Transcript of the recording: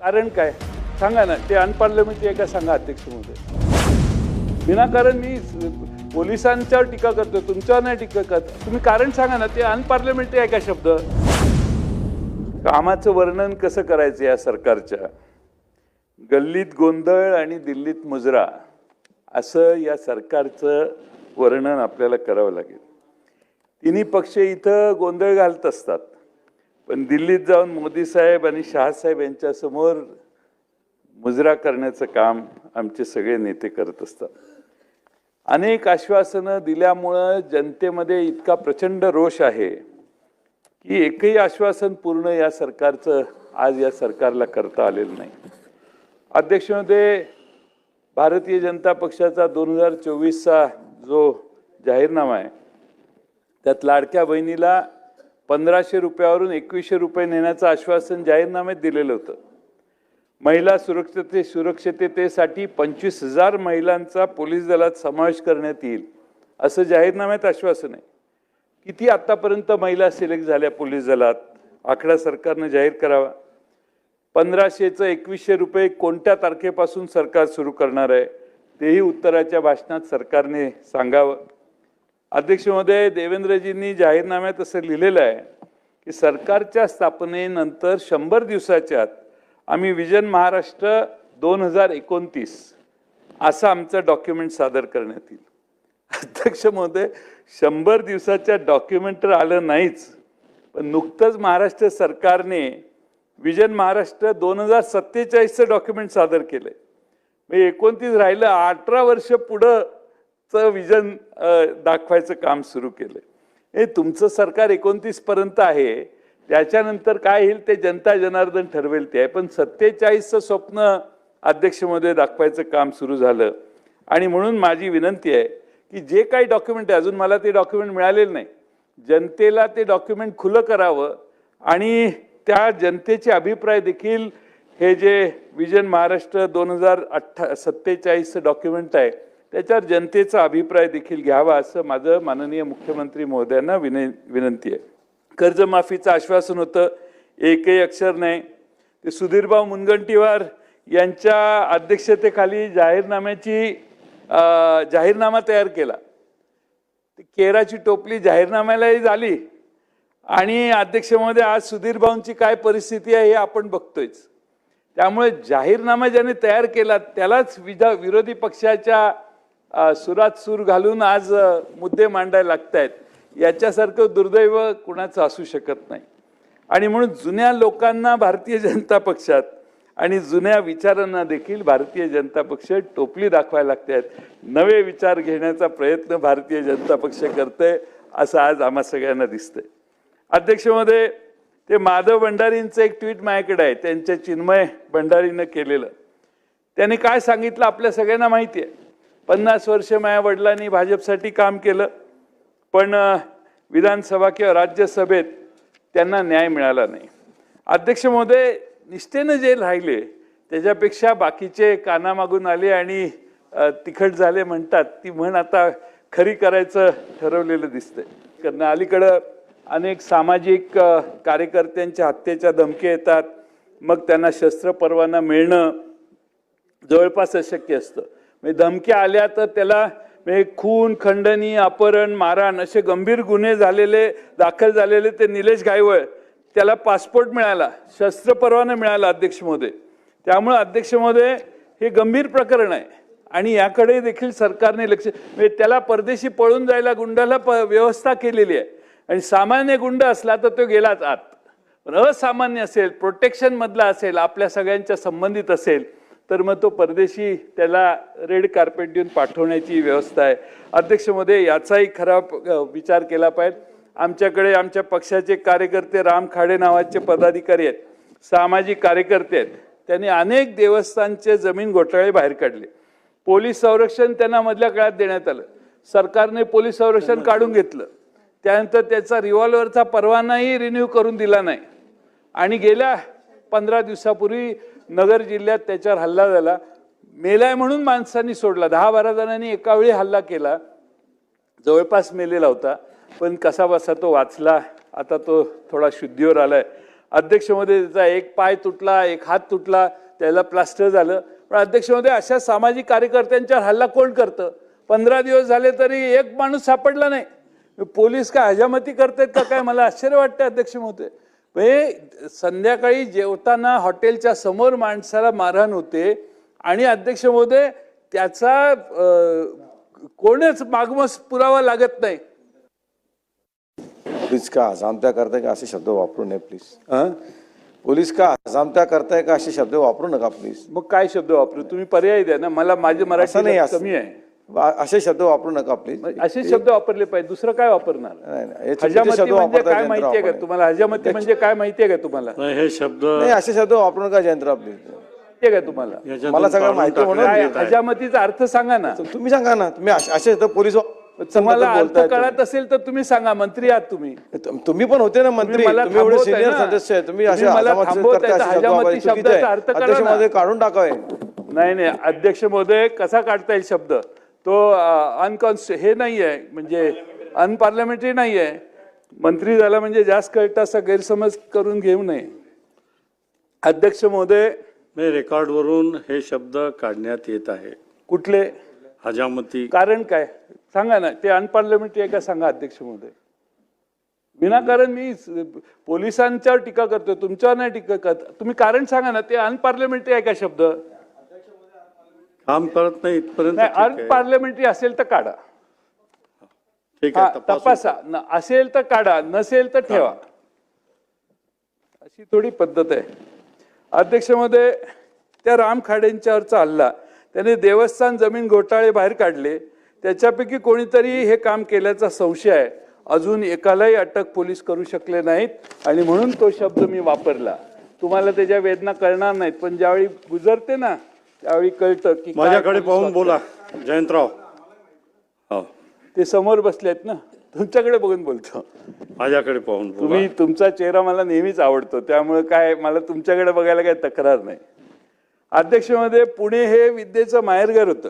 कारण काय सांगा ना, ते अनपार्लमेंटरी आहे का सांगा अध्यक्ष महोदय. विनाकारण मी पोलिसांच्यावर टीका करतो, तुमच्यावर नाही टीका करत. तुम्ही कारण सांगा ना, ते अनपार्लमेंटरी आहे का शब्द. कामाचं वर्णन कसं करायचं या सरकारच्या. गल्लीत गोंधळ आणि दिल्लीत मुजरा असं या सरकारचं वर्णन आपल्याला करावं लागेल. तिन्ही पक्ष इथं गोंधळ घालत असतात, पण दिल्लीत जाऊन मोदी साहेब आणि शहा साहेब यांच्या समोर मुजरा करण्याचं काम आमचे सगळे नेते करत असतात. अनेक आश्वासनं दिल्यामुळं जनतेमध्ये इतका प्रचंड रोष आहे की एकही आश्वासन पूर्ण या सरकारचं आज या सरकारला करता आलेलं नाही. अध्यक्ष महोदय, भारतीय जनता पक्षाचा 2024चा जो जाहीरनामा आहे त्यात लाडक्या बहिणीला 1500 रुपयावरून 2100 रुपये नेण्याचं आश्वासन जाहीरनाम्यात दिलेलं होतं. महिला सुरक्षिततेसाठी 25,000 महिलांचा पोलीस दलात समावेश करण्यात येईल असं जाहीरनाम्यात आश्वासन आहे. किती आतापर्यंत महिला सिलेक्ट झाल्या पोलीस दलात, आकडा सरकारनं जाहीर करावा. 1500चं 2100 रुपये कोणत्या तारखेपासून सरकार सुरू करणार आहे तेही उत्तराच्या भाषणात सरकारने सांगावं. अध्यक्ष महोदय, देवेंद्रजींनी जाहीरनाम्यात असं लिहिलेलं आहे की सरकारच्या स्थापनेनंतर 100 दिवसाच्या आत आम्ही विजन महाराष्ट्र 2029 असं आमचं डॉक्युमेंट सादर करण्यात येईल. अध्यक्ष महोदय, 100 दिवसाच्या डॉक्युमेंट तर आलं नाहीच, पण नुकतंच महाराष्ट्र सरकारने विजन महाराष्ट्र 2047चं डॉक्युमेंट सादर केलंय. म्हणजे 29 राहिलं, 18 वर्ष पुढंचं विजन दाखवायचं काम सुरू केलंय. हे तुमचं सरकार 29 पर्यंत आहे, त्याच्यानंतर काय होईल ते जनता जनार्दन ठरवेल ते आहे. पण 47चं स्वप्न अध्यक्ष महोदय दाखवायचं काम सुरू झालं. आणि म्हणून माझी विनंती आहे की जे काही डॉक्युमेंट आहे, अजून मला ते डॉक्युमेंट मिळालेलं नाही, जनतेला ते डॉक्युमेंट खुलं करावं आणि त्या जनतेचे अभिप्राय देखील हे जे विजन महाराष्ट्र 2047चं डॉक्युमेंट आहे त्याच्यावर जनतेचा अभिप्राय देखील घ्यावा असं माझं माननीय मुख्यमंत्री महोदयांना विनंती आहे. कर्जमाफीचं आश्वासन होतं, एकही अक्षर नाही. ते सुधीरभाऊ मुनगंटीवार यांच्या अध्यक्षतेखाली जाहीरनामा तयार केला. केराची टोपली जाहीरनाम्यालाही झाली आणि अध्यक्ष महोदय आज सुधीरभाऊंची काय परिस्थिती आहे हे आपण बघतोयच. त्यामुळे जाहीरनामा ज्याने तयार केला त्यालाच विरोधी पक्षाच्या सुरात सूर घालून आज मुद्दे मांडायला लागत आहेत. याच्यासारखं दुर्दैव कुणाचं असू शकत नाही. आणि म्हणून जुन्या लोकांना भारतीय जनता पक्षात आणि जुन्या विचारांना देखील भारतीय जनता पक्ष टोपली दाखवायला लागते आहेत. नवे विचार घेण्याचा प्रयत्न भारतीय जनता पक्ष करते असं आज आम्हा सगळ्यांना दिसतंय. अध्यक्ष महोदय, ते माधव भंडारींचं एक ट्विट माझ्याकडे आहे, त्यांच्या चिन्मय भंडारीनं केलेलं. त्यांनी काय सांगितलं आपल्या सगळ्यांना माहिती आहे. 50 वर्ष माझ्या वडिलांनी भाजपसाठी काम केलं, पण विधानसभा किंवा राज्यसभेत त्यांना न्याय मिळाला नाही. अध्यक्ष महोदय, निष्ठेनं जे राहिले त्याच्यापेक्षा बाकीचे कानामागून आले आणि तिखट झाले म्हणतात, ती म्हण आता खरी करायचं ठरवलेलं दिसतंय. अलीकडं अनेक सामाजिक कार्यकर्त्यांच्या हत्येच्या धमकी येतात, मग त्यांना शस्त्र परवाना मिळणं जवळपास अशक्य असतं. म्हणजे धमक्या आल्या तर त्याला खून, खंडणी, अपहरण, मारहाण असे गंभीर गुन्हे दाखल झालेले ते निलेश गायवळ, त्याला पासपोर्ट मिळाला, शस्त्र परवाना मिळाला अध्यक्ष महोदय. त्यामुळे अध्यक्ष महोदय हे गंभीर प्रकरण आहे आणि याकडे देखील सरकारने लक्ष, म्हणजे त्याला परदेशी पळून जायला गुंडाला व्यवस्था केलेली आहे. आणि सामान्य गुंड असला तर तो गेलाच आत, पण असामान्य असेल, प्रोटेक्शन मधला असेल, आपल्या सगळ्यांच्या संबंधित असेल तर मग तो परदेशी त्याला रेड कार्पेट देऊन पाठवण्याची व्यवस्था आहे. अध्यक्ष महोदय, याचाही खरा विचार केला पाहिजे. आमच्याकडे आमच्या पक्षाचे कार्यकर्ते राम खाडे नावाचे पदाधिकारी आहेत, सामाजिक कार्यकर्ते आहेत. त्यांनी अनेक देवस्थानचे जमीन घोटाळे बाहेर काढले. पोलीस संरक्षण त्यांना मधल्या काळात देण्यात आलं, सरकारने पोलीस संरक्षण काढून घेतलं. त्यानंतर त्याचा रिव्हॉल्वरचा परवानाही रिन्यू करून दिला नाही. आणि गेल्या 15 दिवसापूर्वी नगर जिल्ह्यात त्याच्यावर हल्ला झाला. मेलाय म्हणून माणसांनी सोडला. 10-12 जणांनी एका वेळी हल्ला केला, जवळपास मेलेला होता, पण कसा बसा तो वाचला. आता तो थोडा शुद्धीवर आलाय. अध्यक्ष महोदय त्याचा एक पाय तुटला, एक हात तुटला, त्याला प्लास्टर झालं. पण अध्यक्ष महोदय अशा सामाजिक कार्यकर्त्यांच्यावर हल्ला कोण करतं? 15 दिवस झाले तरी एक माणूस सापडला नाही. पोलीस काय हजामती करतायत का काय? मला आश्चर्य वाटतं अध्यक्ष महोदय. म्हणजे संध्याकाळी जेवताना हॉटेलच्या समोर माणसाला मारहाण होते आणि अध्यक्ष महोदय त्याचा कोणच मागमस पुरावा लागत नाही. पोलीस का अजामत्या करताय का असे शब्द वापरू नये प्लीज. पोलीस का अजामत्या करताय का असे शब्द वापरू नका प्लीज. मग काय शब्द वापरू? तुम्ही पर्याय द्या ना मला. माझे मराठी नाही, असं- कमी आहे. असे शब्द वापरू नका प्लीज. असे शब्द वापरले पाहिजे. दुसरं काय वापरणार? हे चुकीचे हजामती शब्द म्हणजे वापरताय काय माहितीये जयंतराव का तुम्हाला? हजामती म्हणजे काय माहितीये का तुम्हाला? हे शब्द नाही, असे शब्द वापरू नका जयंतराव प्लीज. माहितीये का तुम्हाला? मला सगळं माहिती आहे म्हणून काय हजामतीचा अर्थ सांगा ना. तुम्ही सांगा ना. तुम्ही असे शब्द पोलीस तुम्हाला अर्थ कळत असेल तर तुम्ही सांगा. मंत्री आहात तुम्ही. तुम्ही पण होते ना मंत्री. मला तुम्ही एवढे थांबवताय सिनियर ना. सदस्य आहे. तुम्ही असे तुम्ही मला हजामत थांबवताय करताय, तर असे शब्द हजामती वापरायचे चुकीचं शब्दाचा आहे. अर्थ करा ना. अध्यक्षमध्ये काढून टाकावे. नाही अध्यक्ष महोदय कसा काढता येईल शब्द? तो हे नाही आहे, म्हणजे अनपार्लमेंटरी नाही आहे. मंत्री झाला म्हणजे जास्त कळतं असा गैरसमज करून घेऊ नये. अध्यक्ष महोदय रेकॉर्डवरून हे शब्द काढण्यात येत आहे. कुठले? हजामती. कारण काय सांगा ना. ते अनपार्लमेंटरी आहे का सांगा अध्यक्ष महोदय. विनाकारण मी पोलिसांच्यावर टीका करतोय, तुमच्यावर नाही टीका करत. तुम्ही कारण सांगा ना. ते अनपार्लमेंटरी आहे का शब्द? काम करत नाही इथपर्यंत. नाही, अनपार्लमेंटरी असेल तर काढा. ठीक आहे, तपासा. असेल तर काढा, नसेल तर ठेवा. अशी थोडी पद्धत आहे. अध्यक्ष महोदय त्या राम खाडेंच्यावरचा हल्ला, त्याने देवस्थान जमीन घोटाळे बाहेर काढले. त्याच्यापैकी कोणीतरी हे काम केल्याचा संशय आहे. अजून एकालाही अटक पोलीस करू शकले नाहीत आणि म्हणून तो शब्द मी वापरला. तुम्हाला त्याच्या वेदना कळणार नाहीत, पण ज्यावेळी गुजरते ना त्यावेळी कळतं की माझ्याकडे पाहून बोला जयंतराव. हो, ते समोर बसले आहेत ना, तुमच्याकडे बघून बोलतो. माझ्याकडे पाहून बोला. तुम्ही तुमचा चेहरा मला नेहमीच आवडतो, त्यामुळे काय मला तुमच्याकडे बघायला काही तक्रार नाही. अध्यक्षमध्ये पुणे हे विद्येचं माहेरघर होतं.